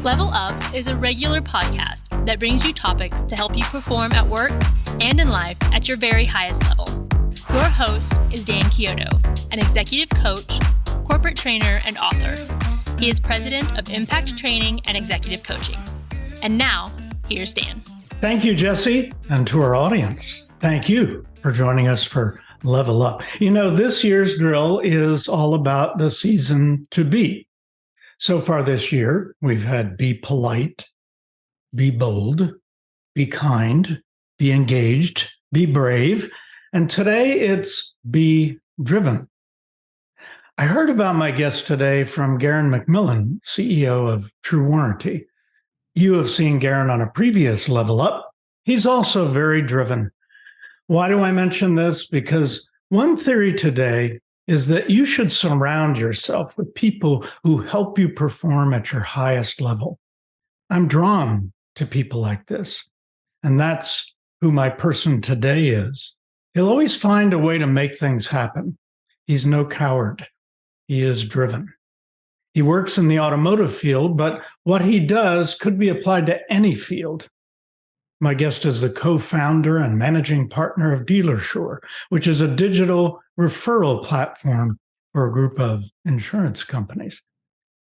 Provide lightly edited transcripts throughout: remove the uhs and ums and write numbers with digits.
Level Up is a regular podcast that brings you topics to help you perform at work and in life at your very highest level. Your host is Dan Chiodo, an executive coach, corporate trainer, and author. He is president of Impact Training and Executive Coaching. And now, here's Dan. Thank you, Jesse, and to our audience. Thank you for joining us for Level Up. You know, this year's drill is all about the season to be. So far this year, we've had be polite, be bold, be kind, be engaged, be brave, and today it's be driven. I heard about my guest today from Garen McMillan, CEO of True Warranty. You have seen Garen on a previous Level Up. He's also very driven. Why do I mention this? Because one theory today is that you should surround yourself with people who help you perform at your highest level. I'm drawn to people like this, and that's who my person today is. He'll always find a way to make things happen. He's no coward. He is driven. He works in the automotive field, but what he does could be applied to any field. My guest is the co-founder and managing partner of DealerSure, which is a digital referral platform for a group of insurance companies.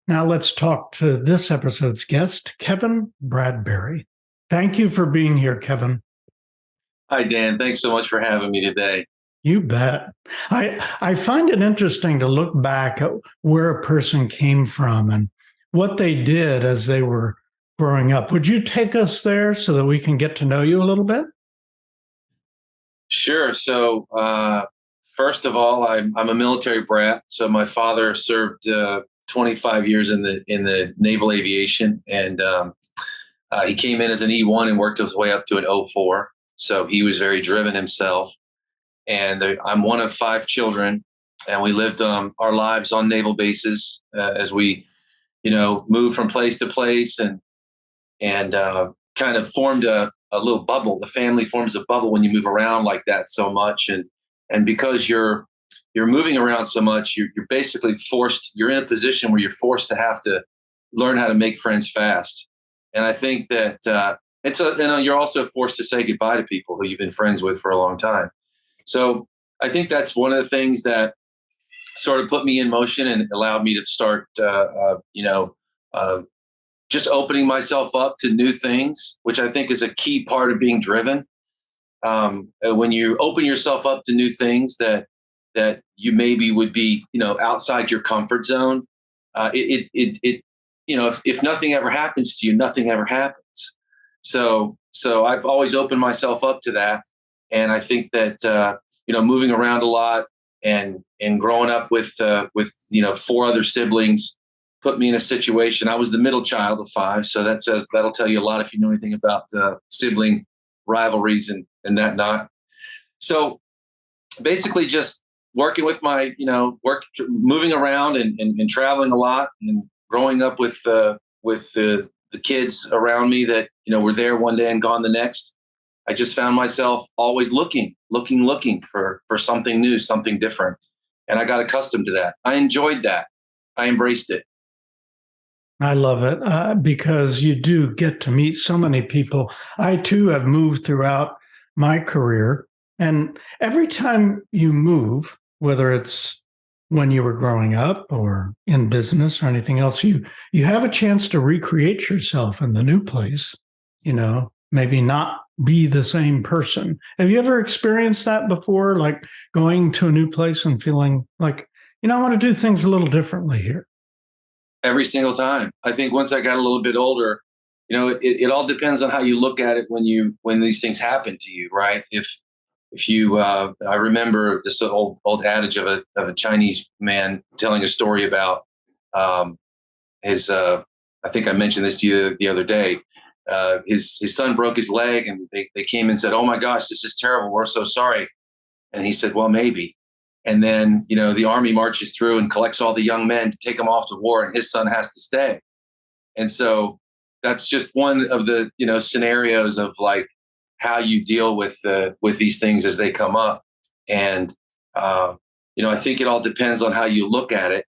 Now let's talk to this episode's guest, Kevin Bradberry. Thank you for being here, Kevin. Hi, Dan. Thanks so much for having me today. You bet. I find it interesting to look back at where a person came from and what they did as they were growing up. Would you take us there so that we can get to know you a little bit? Sure. So, first of all, I'm a military brat. So my father served 25 years in the naval aviation, and he came in as an E1 and worked his way up to an O4. So he was very driven himself. And I'm one of 5 children, and we lived our lives on naval bases as we, moved from place to place and kind of formed a little bubble. The family forms a bubble when you move around like that so much, and because you're moving around so much, you're basically forced. You're in a position where you're forced to have to learn how to make friends fast. And I think that you're also forced to say goodbye to people who you've been friends with for a long time. So I think that's one of the things that sort of put me in motion and allowed me to start, just opening myself up to new things, which I think is a key part of being driven. When you open yourself up to new things that you maybe would be, outside your comfort zone, if nothing ever happens to you, nothing ever happens. So I've always opened myself up to that. And I think that, moving around a lot and growing up with 4 other siblings put me in a situation. I was the middle child of 5. So that'll tell you a lot if you know anything about sibling rivalries and that not. So basically just working with my, moving around and traveling a lot and growing up with the kids around me that, were there one day and gone the next. I just found myself always looking for something new, something different. And I got accustomed to that. I enjoyed that. I embraced it. I love it because you do get to meet so many people. I, too, have moved throughout my career. And every time you move, whether it's when you were growing up or in business or anything else, you have a chance to recreate yourself in the new place, maybe not be the same person. Have you ever experienced that before, like going to a new place and feeling like, I want to do things a little differently here? Every single time. I think once I got a little bit older, it all depends on how you look at it when these things happen to you, right? If you, I remember this old adage of a Chinese man telling a story about his. I think I mentioned this to you the other day. His son broke his leg, and they came and said, "Oh my gosh, this is terrible. We're so sorry." And he said, "Well, maybe." And then, the army marches through and collects all the young men to take them off to war, and his son has to stay. And so that's just one of the, scenarios of like how you deal with these things as they come up. And, I think it all depends on how you look at it.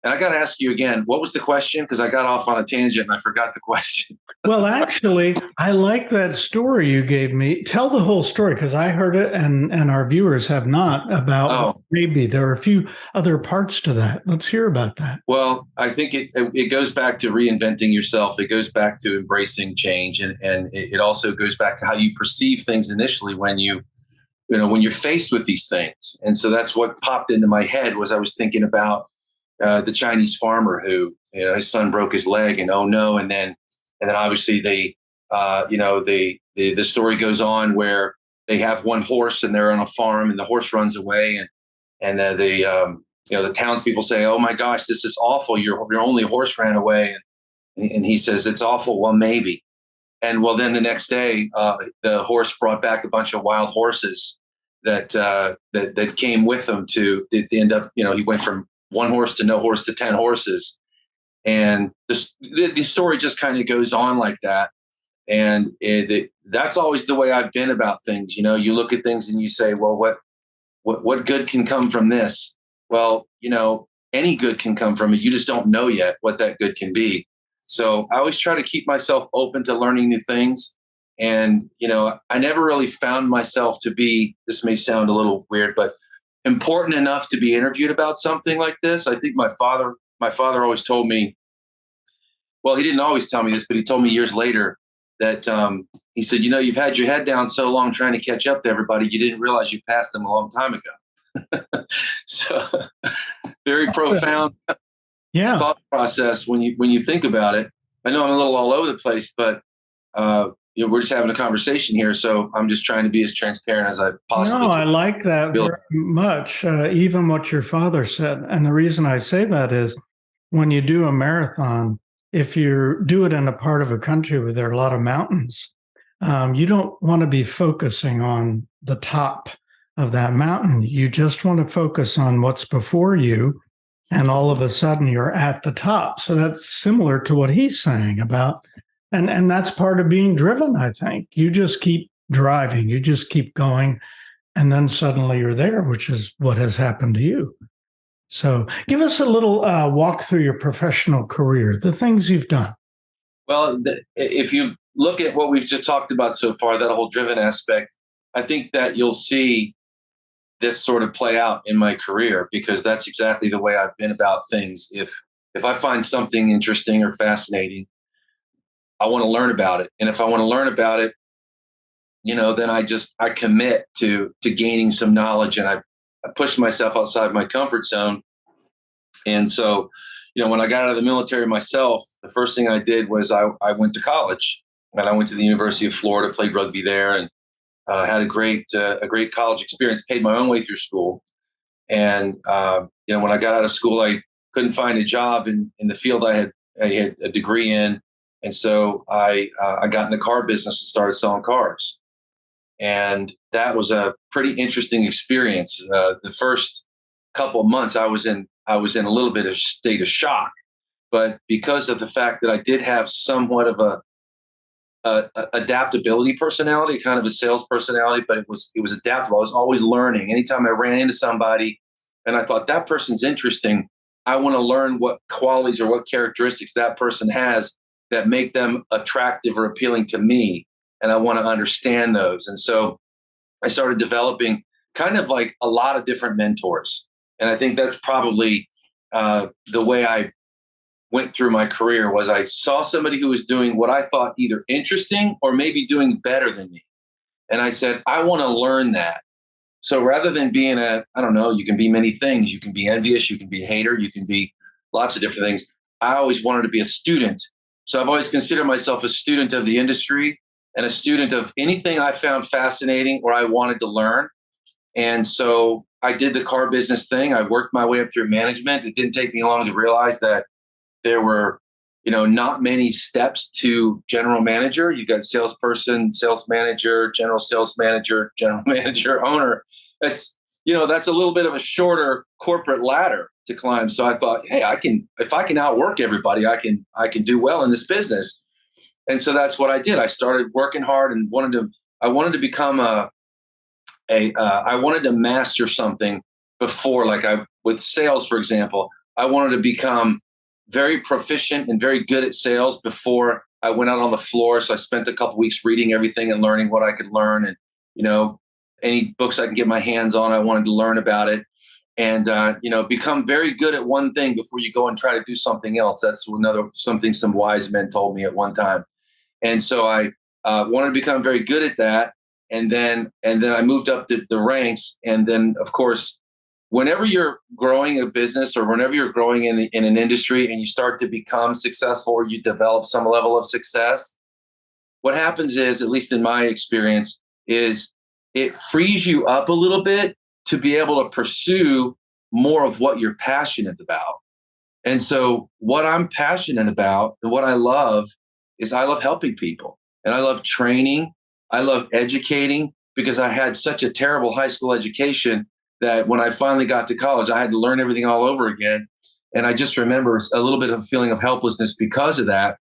And I got to ask you again, what was the question? Because I got off on a tangent and I forgot the question. Well, actually, I like that story you gave me. Tell the whole story, because I heard it and our viewers have not, about maybe there are a few other parts to that. Let's hear about that. Well, I think it goes back to reinventing yourself. It goes back to embracing change, and it also goes back to how you perceive things initially when when you're faced with these things. And so that's what popped into my head was I was thinking about the Chinese farmer who, his son broke his leg, and oh no, and then obviously the story goes on where they have one horse and they're on a farm and the horse runs away, and the townspeople say, "Oh my gosh, this is awful! Your only horse ran away," and he says, "It's awful." Well, maybe. And well, then the next day, the horse brought back a bunch of wild horses that came with him to end up. He went from one horse to no horse to 10 horses, and the story just kind of goes on like that. And that's always the way I've been about things. You look at things and you say, "Well, what good can come from this?" Well, any good can come from it. You just don't know yet what that good can be. So I always try to keep myself open to learning new things. And, I never really found myself to be, this may sound a little weird, but important enough to be interviewed about something like this. I think my father always told me, well, he didn't always tell me this, but he told me years later that he said, "You've had your head down so long trying to catch up to everybody, you didn't realize you passed them a long time ago." So very profound thought process when you think about it. I know I'm a little all over the place, but we're just having a conversation here, so I'm just trying to be as transparent as I possibly can. I like that very much, even what your father said. And the reason I say that is when you do a marathon, if you do it in a part of a country where there are a lot of mountains, you don't want to be focusing on the top of that mountain. You just want to focus on what's before you, and all of a sudden you're at the top. So that's similar to what he's saying about, and that's part of being driven, I think. You just keep driving, you just keep going, and then suddenly you're there, which is what has happened to you. So give us a little walk through your professional career, the things you've done. Well, if you look at what we've just talked about so far, that whole driven aspect, I think that you'll see this sort of play out in my career, because that's exactly the way I've been about things. If I find something interesting or fascinating, I want to learn about it. And if I want to learn about it, then I commit to gaining some knowledge, and I push myself outside my comfort zone. And so, when I got out of the military myself, the first thing I did was I went to college, and I went to the University of Florida, played rugby there, and had a great college experience, paid my own way through school. And, when I got out of school, I couldn't find a job in the field I had a degree in. And so I got in the car business and started selling cars. And that was a pretty interesting experience. The first couple of months I was in a little bit of state of shock, but because of the fact that I did have somewhat of a adaptability personality, kind of a sales personality, but it was adaptable. I was always learning. Anytime I ran into somebody and I thought that person's interesting, I want to learn what qualities or what characteristics that person has that make them attractive or appealing to me. And I want to understand those. And so I started developing kind of like a lot of different mentors. And I think that's probably the way I went through my career. Was I saw somebody who was doing what I thought either interesting or maybe doing better than me. And I said, I want to learn that. So rather than being you can be many things. You can be envious, you can be a hater, you can be lots of different things. I always wanted to be a student. So I've always considered myself a student of the industry and a student of anything I found fascinating or I wanted to learn. And so I did the car business thing. I worked my way up through management. It didn't take me long to realize that there were, not many steps to general manager. You got salesperson, sales manager, general manager, owner. That's a little bit of a shorter corporate ladder to climb. So I thought, hey, if I can outwork everybody, I can do well in this business. And so that's what I did. I started working hard and I wanted to become I wanted to master something before, with sales, for example. I wanted to become very proficient and very good at sales before I went out on the floor. So I spent a couple weeks reading everything and learning what I could learn, and any books I can get my hands on, I wanted to learn about it, and become very good at one thing before you go and try to do something else. That's something some wise men told me at one time. And so I wanted to become very good at that. And then I moved up the ranks. And then, of course, whenever you're growing a business or whenever you're growing in an industry and you start to become successful or you develop some level of success, what happens is, at least in my experience, is it frees you up a little bit to be able to pursue more of what you're passionate about. And so what I'm passionate about and what I love is I love helping people, and I love training. I love educating, because I had such a terrible high school education that when I finally got to college, I had to learn everything all over again. And I just remember a little bit of a feeling of helplessness because of that.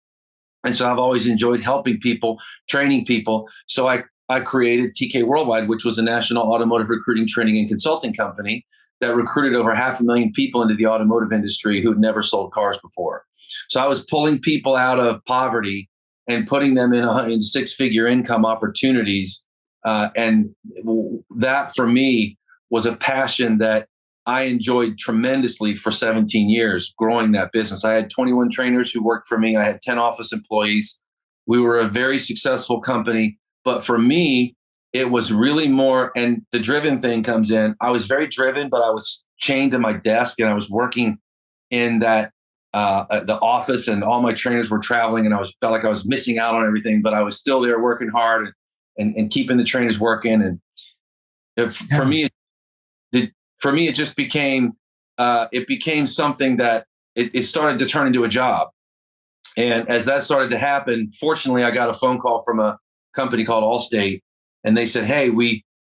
And so I've always enjoyed helping people, training people. So I created TK Worldwide, which was a national automotive recruiting, training, and consulting company that recruited over 500,000 people into the automotive industry who'd never sold cars before. So I was pulling people out of poverty and putting them in six-figure income opportunities. And that, for me, was a passion that I enjoyed tremendously for 17 years, growing that business. I had 21 trainers who worked for me. I had 10 office employees. We were a very successful company. But for me, it was really more, and the driven thing comes in. I was very driven, but I was chained to my desk, and I was working in that the office, and all my trainers were traveling, and felt like I was missing out on everything, but I was still there working hard and keeping the trainers working. And for me, it just became something that it started to turn into a job. And as that started to happen, fortunately, I got a phone call from a company called Allstate, and they said, "Hey,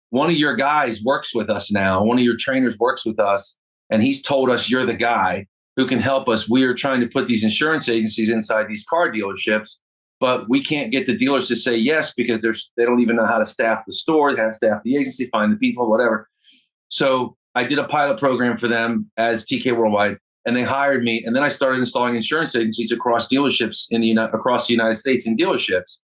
one of your guys works with us now. One of your trainers works with us, and he's told us you're the guy who can help us. We are trying to put these insurance agencies inside these car dealerships, but we can't get the dealers to say yes because they don't even know how to staff the store, how to staff the agency, find the people, whatever." So I did a pilot program for them as TK Worldwide, and they hired me. And then I started installing insurance agencies across dealerships across the United States in dealerships.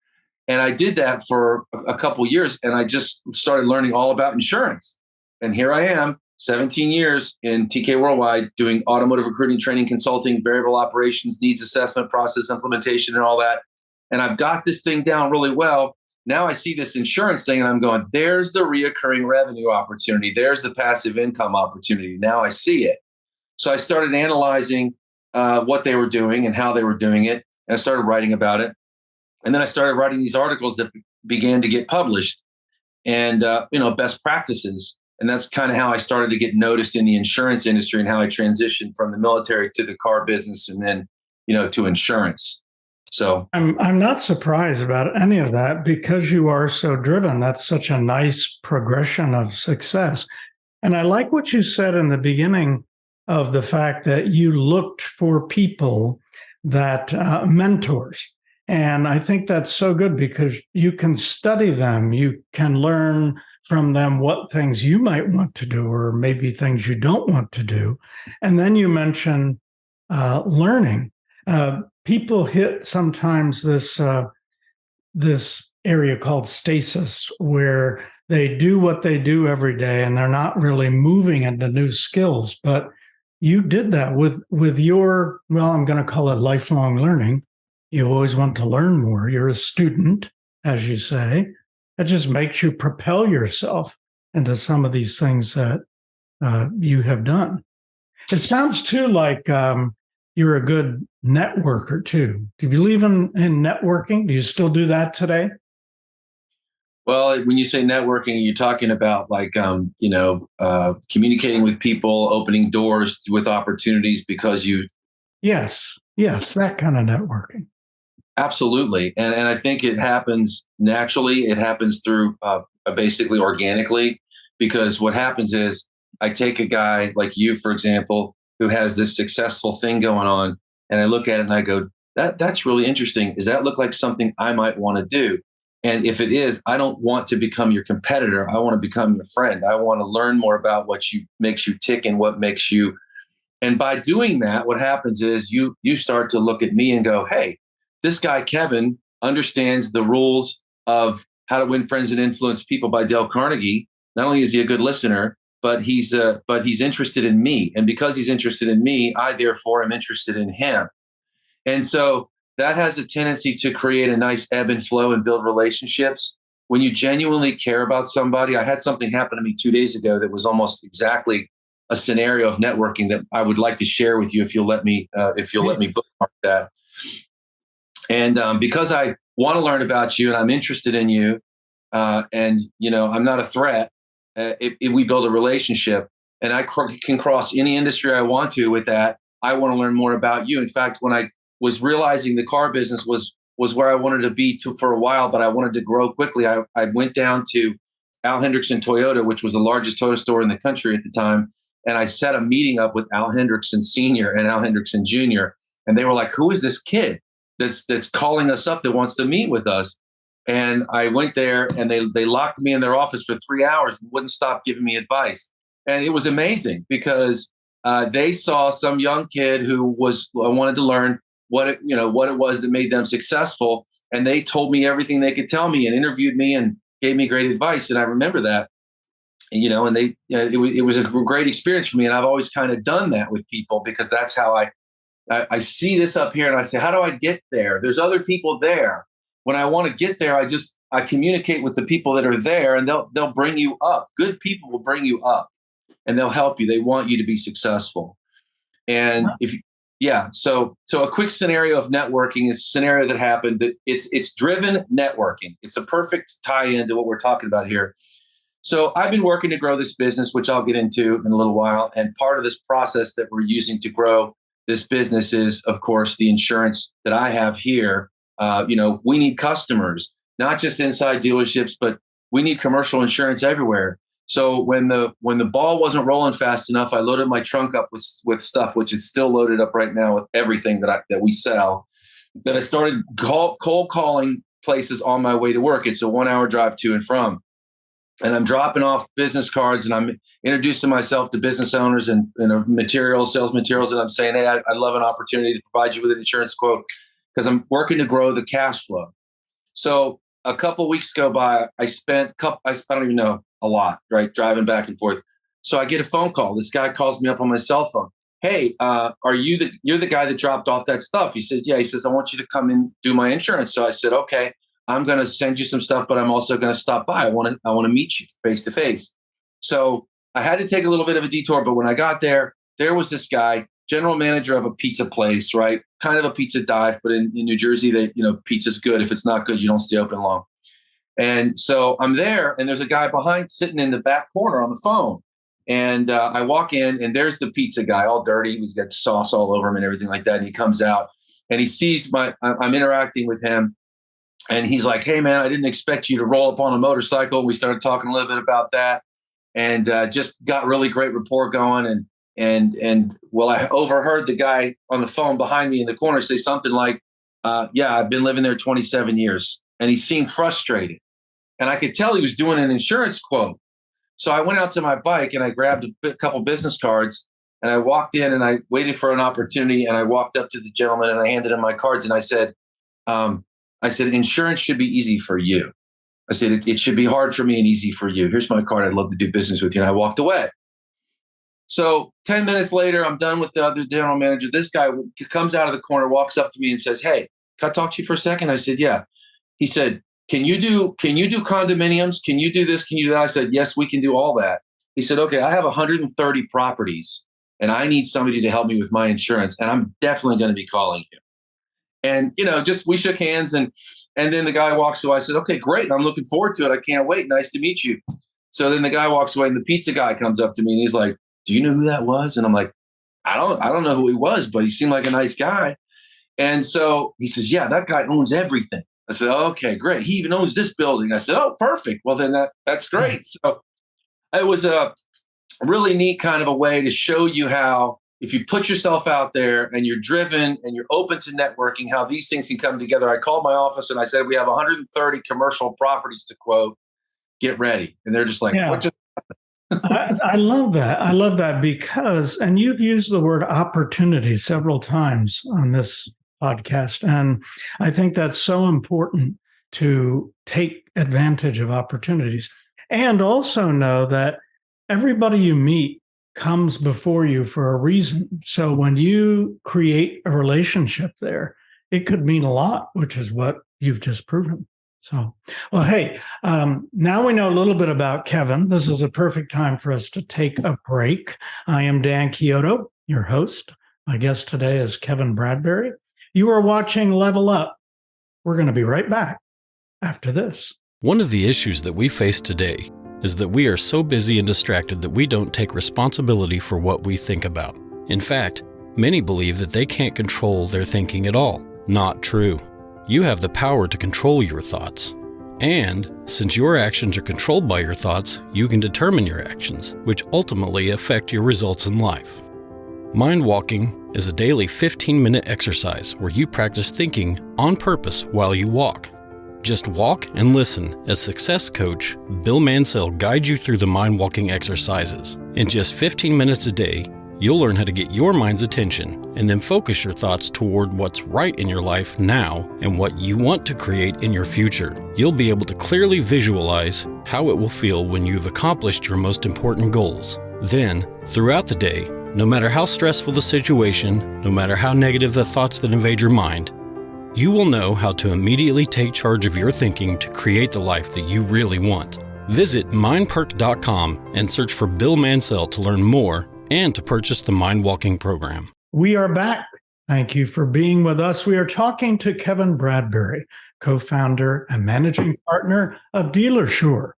And I did that for a couple of years, and I just started learning all about insurance. And here I am, 17 years in TK Worldwide, doing automotive recruiting, training, consulting, variable operations, needs assessment, process implementation, and all that. And I've got this thing down really well. Now I see this insurance thing, and I'm going, there's the reoccurring revenue opportunity. There's the passive income opportunity. Now I see it. So I started analyzing what they were doing and how they were doing it. And I started writing about it. And then I started writing these articles that began to get published, and best practices. And that's kind of how I started to get noticed in the insurance industry, and how I transitioned from the military to the car business, and then, to insurance. So I'm not surprised about any of that, because you are so driven. That's such a nice progression of success. And I like what you said in the beginning of the fact that you looked for people that mentors. And I think that's so good, because you can study them. You can learn from them what things you might want to do, or maybe things you don't want to do. And then you mention learning. People hit sometimes this area called stasis, where they do what they do every day and they're not really moving into new skills. But you did that with your, well, I'm going to call it lifelong learning. You always want to learn more. You're a student, as you say. That just makes you propel yourself into some of these things that you have done. It sounds too like you're a good networker too. Do you believe in networking? Do you still do that today? Well, when you say networking, you're talking about communicating with people, opening doors with opportunities because you. Yes, that kind of networking. Absolutely. And I think it happens naturally. It happens through basically organically, because what happens is I take a guy like you, for example, who has this successful thing going on, and I look at it and I go, that's really interesting. Does that look like something I might want to do? And if it is, I don't want to become your competitor. I want to become your friend. I want to learn more about what makes you tick and what makes you And by doing that, what happens is you start to look at me and go, hey, this guy, Kevin, understands the rules of How to Win Friends and Influence People by Dale Carnegie. Not only is he a good listener, but he's interested in me. And because he's interested in me, I therefore am interested in him. And so that has a tendency to create a nice ebb and flow and build relationships. When you genuinely care about somebody, I had something happen to me 2 days ago that was almost exactly a scenario of networking that I would like to share with you if you'll let me bookmark that. And because I want to learn about you and I'm interested in you, and I'm not a threat. We build a relationship, and I can cross any industry I want to with that. I want to learn more about you. In fact, when I was realizing the car business was where I wanted to be for a while, but I wanted to grow quickly, I went down to Al Hendrickson Toyota, which was the largest Toyota store in the country at the time. And I set a meeting up with Al Hendrickson Sr. and Al Hendrickson Jr. And they were like, who is this kid that's calling us up that wants to meet with us? And I went there and they locked me in their office for 3 hours and wouldn't stop giving me advice. And it was amazing because they saw some young kid who wanted to learn what it was that made them successful. And they told me everything they could tell me and interviewed me and gave me great advice. And I remember that. And it was a great experience for me. And I've always kind of done that with people because that's how I see this up here and I say, how do I get there? There's other people there. When I want to get there, I communicate with the people that are there, and they'll bring you up. Good people will bring you up, and they'll help you. They want you to be successful. And so a quick scenario of networking is a scenario that happened. It's driven networking. It's a perfect tie-in to what we're talking about here. So I've been working to grow this business, which I'll get into in a little while. And part of this process that we're using to grow this business is, of course, the insurance that I have here. We need customers, not just inside dealerships, but we need commercial insurance everywhere. So when the ball wasn't rolling fast enough, I loaded my trunk up with stuff, which is still loaded up right now with everything that we sell. Then I started cold calling places on my way to work. It's a 1-hour drive to and from. And I'm dropping off business cards and I'm introducing myself to business owners and sales materials. And I'm saying, hey, I'd love an opportunity to provide you with an insurance quote because I'm working to grow the cash flow. So a couple of weeks go by, I don't even know, a lot, right? Driving back and forth. So I get a phone call. This guy calls me up on my cell phone. Hey, you're the guy that dropped off that stuff? He said, yeah. He says, I want you to come and do my insurance. So I said, okay. I'm going to send you some stuff, but I'm also going to stop by. I want to meet you face to face. So I had to take a little bit of a detour, but when I got there was this guy, general manager of a pizza place, right? Kind of a pizza dive, but in New Jersey, pizza's good. If it's not good, you don't stay open long. And so I'm there, and there's a guy behind sitting in the back corner on the phone. And I walk in, and there's the pizza guy, all dirty. He's got sauce all over him and everything like that. And he comes out, and he sees I'm interacting with him. And he's like, hey, man, I didn't expect you to roll up on a motorcycle. We started talking a little bit about that and just got really great rapport going. And I overheard the guy on the phone behind me in the corner say something like, yeah, I've been living there 27 years. And he seemed frustrated. And I could tell he was doing an insurance quote. So I went out to my bike and I grabbed a couple business cards and I walked in and I waited for an opportunity. And I walked up to the gentleman and I handed him my cards and I said, insurance should be easy for you. I said, it should be hard for me and easy for you. Here's my card. I'd love to do business with you. And I walked away. So 10 minutes later, I'm done with the other general manager. This guy comes out of the corner, walks up to me and says, hey, can I talk to you for a second? I said, yeah. He said, can you do condominiums? Can you do this? Can you do that? I said, yes, we can do all that. He said, okay, I have 130 properties and I need somebody to help me with my insurance. And I'm definitely going to be calling you. And, we shook hands and then the guy walks away. I said, okay, great. I'm looking forward to it. I can't wait. Nice to meet you. So then the guy walks away and the pizza guy comes up to me and he's like, do you know who that was? And I'm like, I don't know who he was, but he seemed like a nice guy. And so he says, yeah, that guy owns everything. I said, okay, great. He even owns this building. I said, oh, perfect. Well, then that's great. So it was a really neat kind of a way to show you how, if you put yourself out there and you're driven and you're open to networking, how these things can come together. I called my office and I said, we have 130 commercial properties to quote. Get ready. And they're just like, what just happened? I love that. I love that because, and you've used the word opportunity several times on this podcast. And I think that's so important to take advantage of opportunities and also know that everybody you meet comes before you for a reason. So when you create a relationship there, it could mean a lot, which is what you've just proven. So, well, hey, now we know a little bit about Kevin. This is a perfect time for us to take a break. I am Dan Chiodo, your host. My guest today is Kevin Bradberry. You are watching Level Up. We're going to be right back after this. One of the issues that we face today is that we are so busy and distracted that we don't take responsibility for what we think about. In fact, many believe that they can't control their thinking at all. Not true. You have the power to control your thoughts. And since your actions are controlled by your thoughts, you can determine your actions, which ultimately affect your results in life. Mind walking is a daily 15-minute exercise where you practice thinking on purpose while you walk. Just walk and listen as success coach Bill Mansell guides you through the mind walking exercises. In just 15 minutes a day, you'll learn how to get your mind's attention and then focus your thoughts toward what's right in your life now and what you want to create in your future. You'll be able to clearly visualize how it will feel when you've accomplished your most important goals. Then, throughout the day, no matter how stressful the situation, no matter how negative the thoughts that invade your mind, you will know how to immediately take charge of your thinking to create the life that you really want. Visit mindperk.com and search for Bill Mansell to learn more and to purchase the Mind Walking program. We are back. Thank you for being with us. We are talking to Kevin Bradberry, co-founder and managing partner of DealerSure.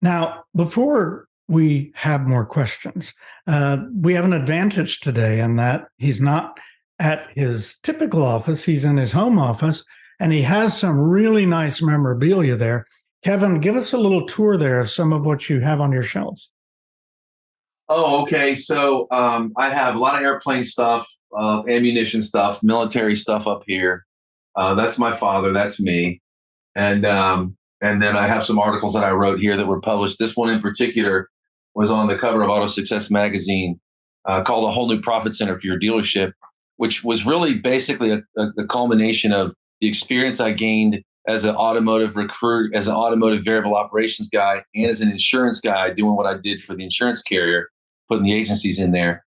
Now, before we have more questions, we have an advantage today in that he's not at his typical office. He's in his home office, and he has some really nice memorabilia there. Kevin, give us a little tour there of some of what you have on your shelves. Oh, okay. So I have a lot of airplane stuff, ammunition stuff, military stuff up here. That's my father. That's me. And then I have some articles that I wrote here that were published. This one in particular was on the cover of Auto Success magazine, called A Whole New Profit Center for Your Dealership, which was really basically a culmination of the experience I gained as an automotive recruit, as an automotive variable operations guy, and as an insurance guy doing what I did for the insurance carrier, putting the agencies in there.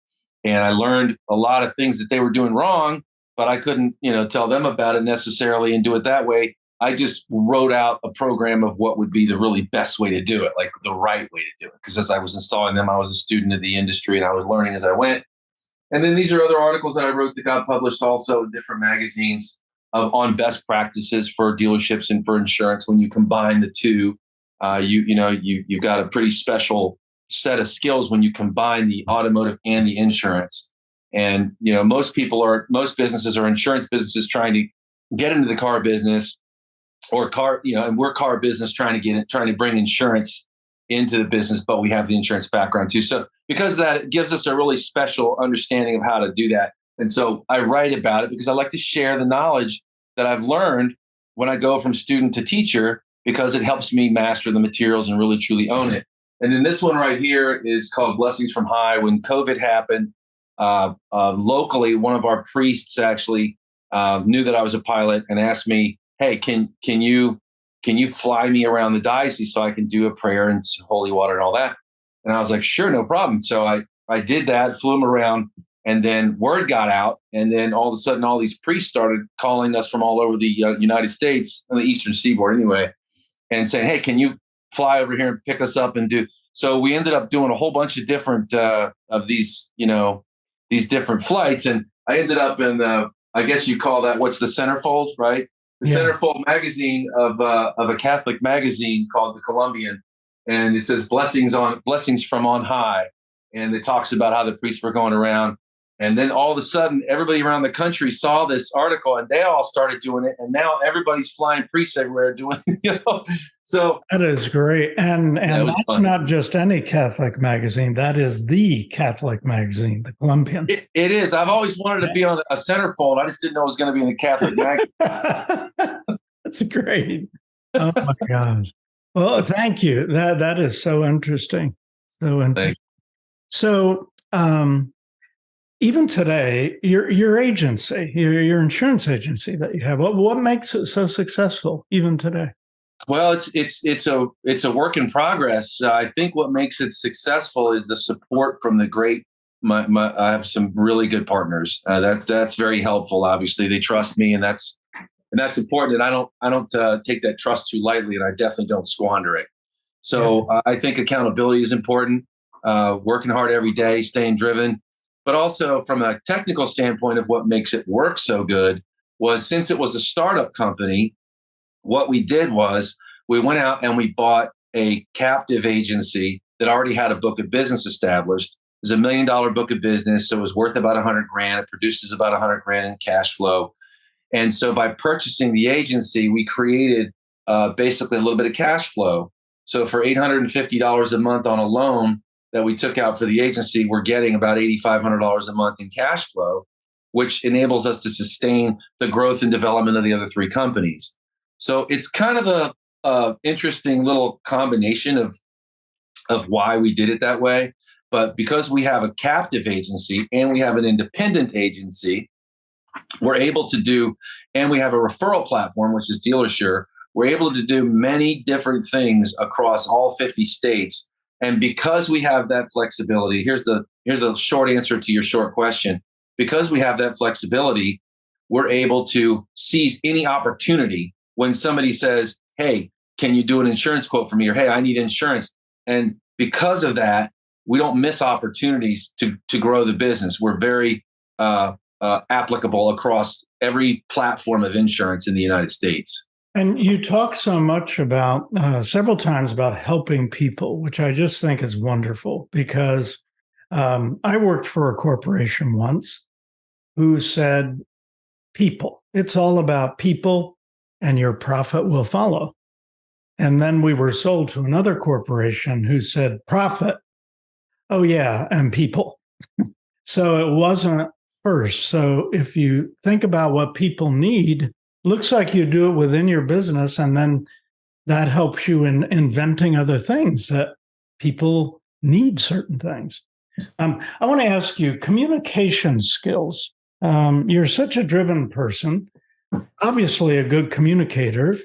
And I learned a lot of things that they were doing wrong, but I couldn't, tell them about it necessarily and do it that way. I just wrote out a program of what would be the really best way to do it, like the right way to do it. Because as I was installing them, I was a student of the industry and I was learning as I went. And then these are other articles that I wrote that got published also in different magazines on best practices for dealerships and for insurance. When you combine the two, you've got a pretty special set of skills when you combine the automotive and the insurance. And most businesses are insurance businesses trying to get into the car business, or and we're car business trying to bring insurance into the business, but we have the insurance background too. So because of that, it gives us a really special understanding of how to do that. And so I write about it because I like to share the knowledge that I've learned when I go from student to teacher, because it helps me master the materials and really truly own it. And then this one right here is called Blessings from High. When COVID happened, locally, one of our priests actually knew that I was a pilot and asked me, "Hey, can you fly me around the diocese so I can do a prayer and holy water and all that?" And I was like, "Sure, no problem." So I did that, flew him around, and then word got out. And then all of a sudden, all these priests started calling us from all over the United States, on the Eastern Seaboard anyway, and saying, "Hey, can you fly over here and pick us up and do?" So we ended up doing a whole bunch of different of these different flights. And I ended up in, I guess you call that, what's the centerfold, right? The centerfold magazine of a Catholic magazine called The Columbian. And it says blessings from on high. And it talks about how the priests were going around. And then all of a sudden, everybody around the country saw this article and they all started doing it. And now everybody's flying priests everywhere doing it, So that is great. And that's fun. Not just any Catholic magazine. That is the Catholic magazine, The Columbian. It is. I've always wanted to be on a centerfold. I just didn't know it was going to be in the Catholic magazine. That's great. Oh my gosh. Well, thank you. That is so interesting. So interesting. Thanks. So even today, your agency, your insurance agency that you have, what makes it so successful even today? Well, it's a work in progress. I think what makes it successful is the support from the great. I have some really good partners. That's very helpful. Obviously, they trust me, and that's important. And I don't take that trust too lightly, and I definitely don't squander it. So I think accountability is important. Working hard every day, staying driven, but also from a technical standpoint of what makes it work so good was, since it was a startup company, what we did was we went out and we bought a captive agency that already had a book of business established. It was $1 million book of business, so it was worth about 100 grand. It produces about 100 grand in cash flow. And so by purchasing the agency, we created basically a little bit of cash flow. So for $850 a month on a loan that we took out for the agency, we're getting about $8,500 a month in cash flow, which enables us to sustain the growth and development of the other three companies. So it's kind of a interesting little combination of why we did it that way. But because we have a captive agency and we have an independent agency, we're able to do, and we have a referral platform, which is DealerSure. We're able to do many different things across all 50 states. And because we have that flexibility, here's the short answer to your short question. Because we have that flexibility, we're able to seize any opportunity when somebody says, hey, can you do an insurance quote for me? Or, hey, I need insurance. And because of that, we don't miss opportunities to grow the business. We're very applicable across every platform of insurance in the United States. And you talk so much about several times about helping people, which I just think is wonderful, because I worked for a corporation once who said, people, it's all about people and your profit will follow. And then we were sold to another corporation who said, profit, oh yeah, and people. So it wasn't first. So if you think about what people need, looks like you do it within your business, and then that helps you in inventing other things that people need certain things. I want to ask you, communication skills. You're such a driven person, obviously a good communicator.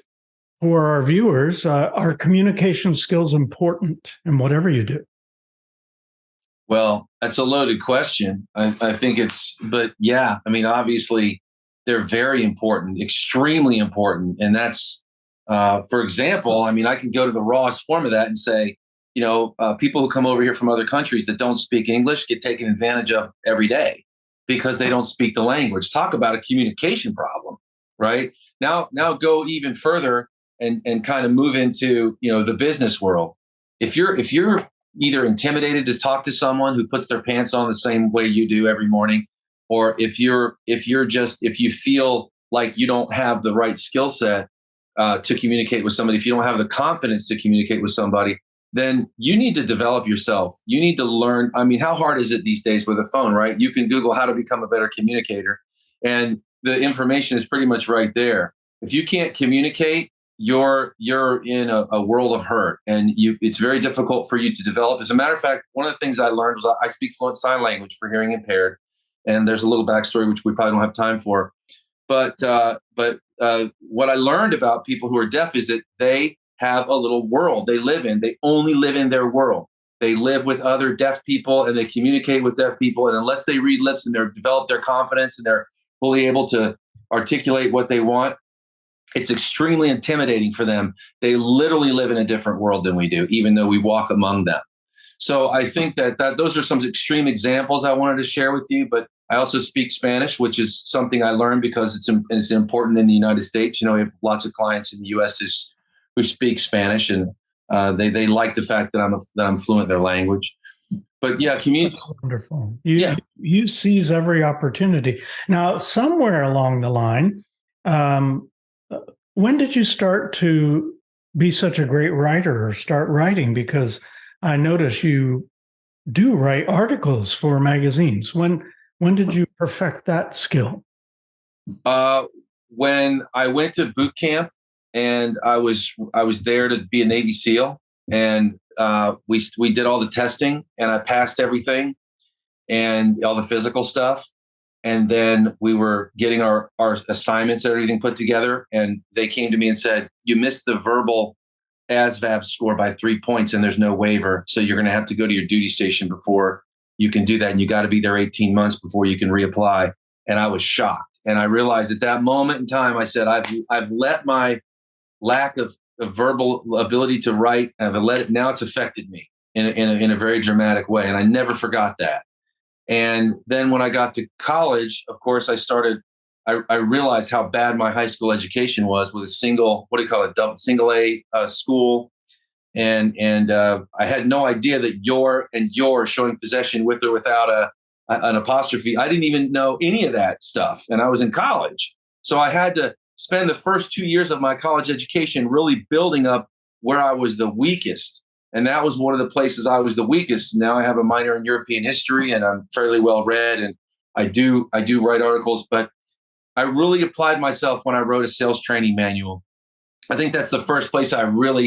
For our viewers, are communication skills important in whatever you do? Well, that's a loaded question. I think but yeah, I mean, obviously they're very important, extremely important. And that's, for example, I mean, I can go to the rawest form of that and say, people who come over here from other countries that don't speak English get taken advantage of every day because they don't speak the language. Talk about a communication problem, right? Now go even further and kind of move into, the business world. If you're either intimidated to talk to someone who puts their pants on the same way you do every morning, or if you feel like you don't have the right skill set to communicate with somebody, if you don't have the confidence to communicate with somebody, then you need to develop yourself. You need to learn. I mean, how hard is it these days with a phone, right? You can Google how to become a better communicator, and the information is pretty much right there. If you can't communicate, you're in a world of hurt, and it's very difficult for you to develop. As a matter of fact, one of the things I learned was I speak fluent sign language for hearing impaired, and there's a little backstory which we probably don't have time for. But what I learned about people who are deaf is that they have a little world they live in. They only live in their world. They live with other deaf people and they communicate with deaf people. And unless they read lips and they're developed their confidence and they're fully able to articulate what they want, it's extremely intimidating for them. They literally live in a different world than we do, even though we walk among them. So I think that those are some extreme examples I wanted to share with you. But I also speak Spanish, which is something I learned because it's important in the United States. We have lots of clients in the U.S. who speak Spanish, and they like the fact that I'm fluent in their language. But yeah, community. That's wonderful. You seize every opportunity. Now, somewhere along the line, when did you start to be such a great writer or start writing? Because I notice you do write articles for magazines. When did you perfect that skill? When I went to boot camp, and I was there to be a Navy SEAL, and we did all the testing, and I passed everything and all the physical stuff. And then we were getting our assignments and everything put together. And they came to me and said, you missed the verbal ASVAB score by 3 points and there's no waiver. So you're going to have to go to your duty station before you can do that. And you got to be there 18 months before you can reapply. And I was shocked. And I realized at that moment in time, I said, I've let my lack of verbal ability to write, I've let it, now it's affected me in a very dramatic way. And I never forgot that. And then when I got to college, of course, I realized how bad my high school education was with a single A school. And I had no idea that your showing possession with or without an apostrophe. I didn't even know any of that stuff. And I was in college. So I had to spend the first 2 years of my college education really building up where I was the weakest. And that was one of the places I was the weakest. Now I have a minor in European history and I'm fairly well read and I do write articles, but I really applied myself when I wrote a sales training manual. I think that's the first place I wrote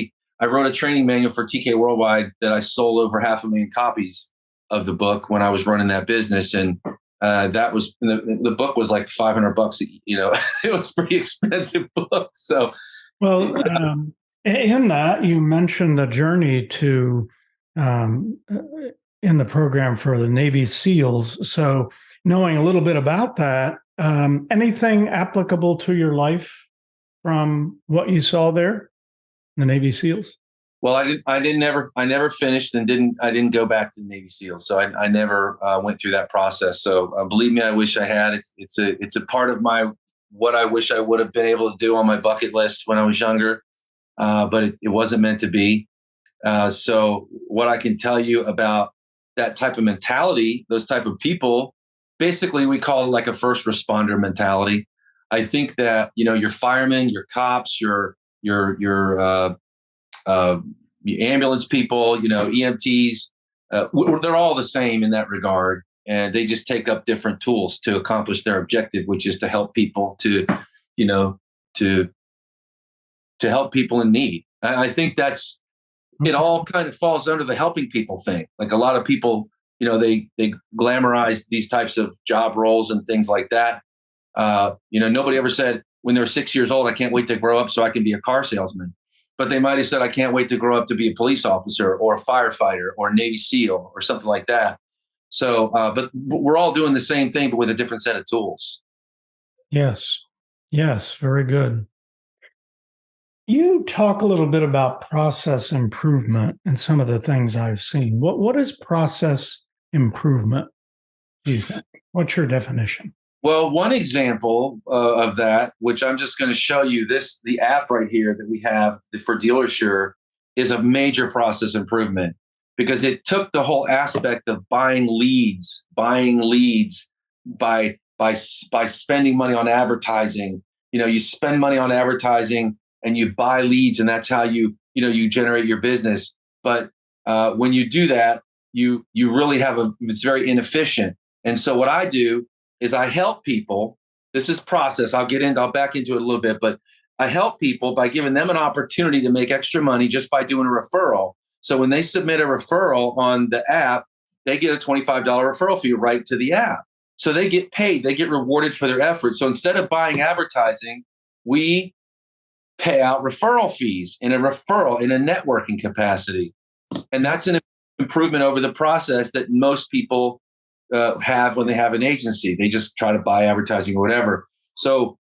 a training manual for TK Worldwide that I sold over 500,000 copies of the book when I was running that business. And that was, the book was like $500, it was a pretty expensive book. So, well, in that, you mentioned the journey to in the program for the Navy SEALs. So knowing a little bit about that, anything applicable to your life from what you saw there, the Navy SEALs? Well, I never finished and didn't go back to the Navy SEALs. So I never went through that process. So believe me, I wish I had. It's a part of what I wish I would have been able to do on my bucket list when I was younger. But it wasn't meant to be. So what I can tell you about that type of mentality, those type of people, basically we call it like a first responder mentality. I think that, your firemen, your cops, your ambulance people, EMTs, they're all the same in that regard. And they just take up different tools to accomplish their objective, which is to help people to help people in need. I think it all kind of falls under the helping people thing. Like a lot of people, they glamorize these types of job roles and things like that. Nobody ever said when they were 6 years old, I can't wait to grow up so I can be a car salesman. But they might have said, I can't wait to grow up to be a police officer or a firefighter or a Navy SEAL or something like that. So, but we're all doing the same thing, but with a different set of tools. Yes. Very good. You talk a little bit about process improvement and some of the things I've seen. What is process improvement, do you think? What's your definition? Well, one example of that, which I'm just going to show you the app right here that we have for DealerSure, is a major process improvement because it took the whole aspect of buying leads by spending money on advertising. You spend money on advertising and you buy leads, and that's how you generate your business. But when you do that, you really it's very inefficient. And so what I do is I help people. This is process. I'll back into it a little bit, but I help people by giving them an opportunity to make extra money just by doing a referral. So when they submit a referral on the app, they get a $25 referral fee right to the app. So they get paid, they get rewarded for their effort. So instead of buying advertising, we pay out referral fees in a networking capacity. And that's an improvement over the process that most people have when they have an agency. They just try to buy advertising or whatever. So,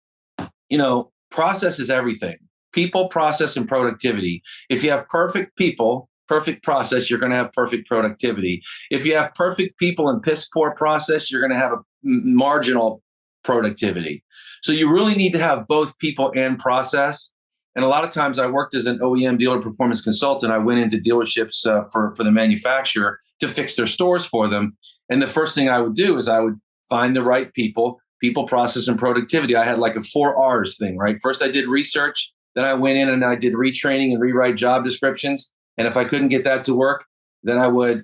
process is everything. People, process, and productivity. If you have perfect people, perfect process, you're going to have perfect productivity. If you have perfect people and piss poor process, you're going to have a marginal productivity. So you really need to have both people and process. And a lot of times I worked as an OEM dealer performance consultant. I went into dealerships for the manufacturer to fix their stores for them. And the first thing I would do is I would find the right people, process, and productivity. I had like a 4 R's thing, right? First I did research. Then I went in and I did retraining and rewrite job descriptions. And if I couldn't get that to work, then I would,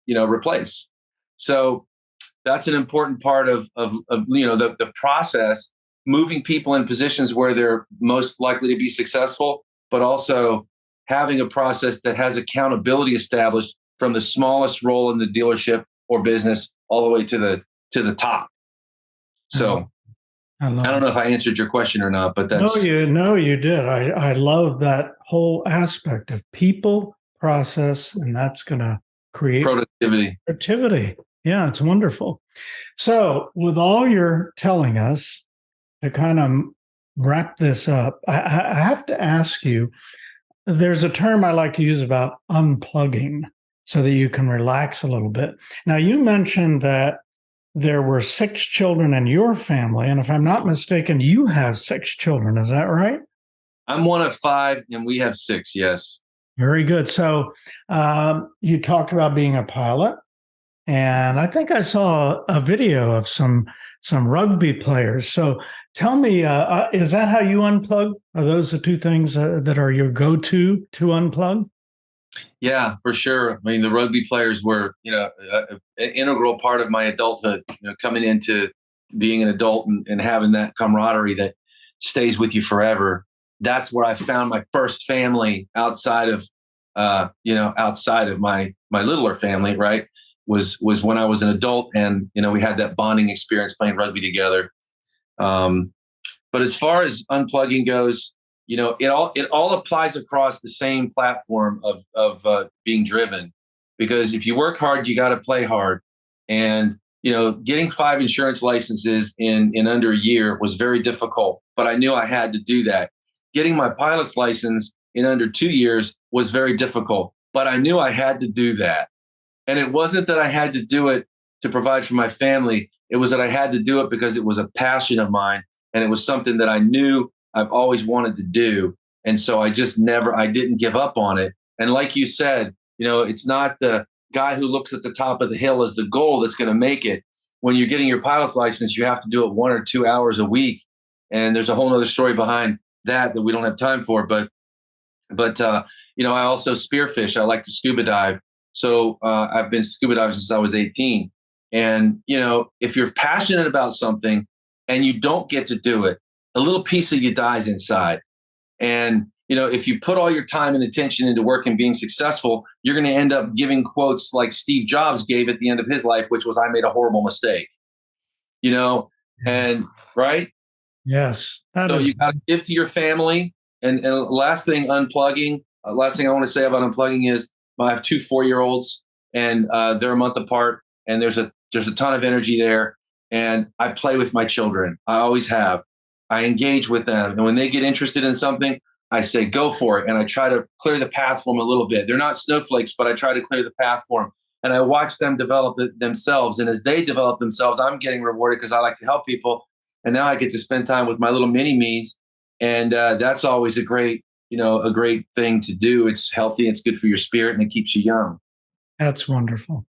replace. So that's an important part of the process, moving people in positions where they're most likely to be successful, but also having a process that has accountability established from the smallest role in the dealership or business all the way to the top. So I don't know if I answered your question or not, but that's you did. I love that whole aspect of people, process, and that's going to create productivity. Yeah, it's wonderful. So with all you're telling us, to kind of wrap this up, I have to ask you, there's a term I like to use about unplugging so that you can relax a little bit. Now, you mentioned that there were 6 children in your family, and if I'm not mistaken, you have 6 children. Is that right? I'm one of 5, and we have 6. Yes. Very good. So you talked about being a pilot, and I think I saw a video of some rugby players. So tell me, is that how you unplug? Are those the 2 things that are your go-to to unplug? Yeah, for sure. I mean, the rugby players were, an integral part of my adulthood, coming into being an adult and having that camaraderie that stays with you forever. That's where I found my first family outside of my littler family, right? Was when I was an adult, and, we had that bonding experience playing rugby together. But as far as unplugging goes, it all applies across the same platform of being driven, because if you work hard, you got to play hard. And, getting 5 insurance licenses in under a year was very difficult, but I knew I had to do that. Getting my pilot's license in under 2 years was very difficult, but I knew I had to do that. And it wasn't that I had to do it to provide for my family. It was that I had to do it because it was a passion of mine. And it was something that I knew I've always wanted to do. And so I didn't give up on it. And like you said, it's not the guy who looks at the top of the hill as the goal that's going to make it. When you're getting your pilot's license, you have to do it 1 or 2 hours a week. And there's a whole other story behind that we don't have time for. But I also spearfish. I like to scuba dive. So I've been scuba diving since I was 18. And, if you're passionate about something and you don't get to do it, a little piece of you dies inside. And, if you put all your time and attention into work and being successful, you're going to end up giving quotes like Steve Jobs gave at the end of his life, which was, "I made a horrible mistake," and right. Yes. So you got to give to your family. And last thing I want to say about unplugging is I have 2 4-year-olds, and they're a month apart, and there's a ton of energy there. And I play with my children. I always have. I engage with them. And when they get interested in something, I say, go for it. And I try to clear the path for them a little bit. They're not snowflakes, but I try to clear the path for them. And I watch them develop themselves. And as they develop themselves, I'm getting rewarded because I like to help people. And now I get to spend time with my little mini-me's. And that's always a great thing to do. It's healthy. It's good for your spirit, and it keeps you young. That's wonderful.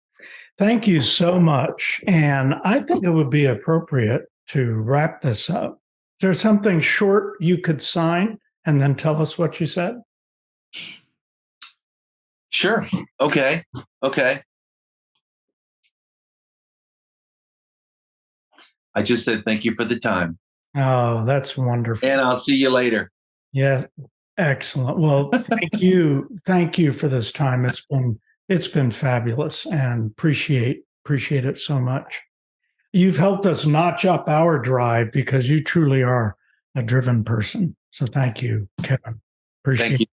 Thank you so much. And I think it would be appropriate to wrap this up. Is there something short you could sign and then tell us what you said? Sure. Okay. I just said thank you for the time. Oh, that's wonderful. And I'll see you later. Yeah. Excellent. Well, thank you. Thank you for this time. It's been fabulous, and appreciate it so much. You've helped us notch up our drive because you truly are a driven person. So thank you, Kevin. Thank you.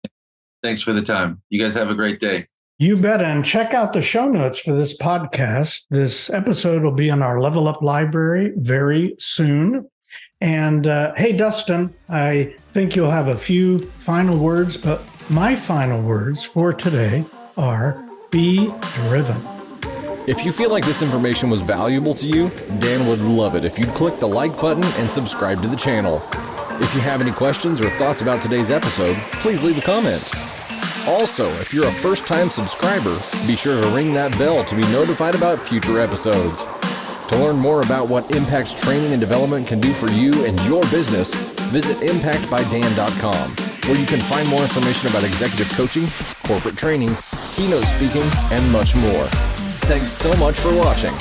Thanks for the time. You guys have a great day. You bet. And check out the show notes for this podcast. This episode will be in our Level Up library very soon. And hey, Dustin, I think you'll have a few final words, but my final words for today are be driven. If you feel like this information was valuable to you, Dan would love it if you'd click the like button and subscribe to the channel. If you have any questions or thoughts about today's episode, please leave a comment. Also, if you're a first-time subscriber, be sure to ring that bell to be notified about future episodes. To learn more about what Impact's training and development can do for you and your business, visit impactbydan.com, where you can find more information about executive coaching, corporate training, keynote speaking, and much more. Thanks so much for watching.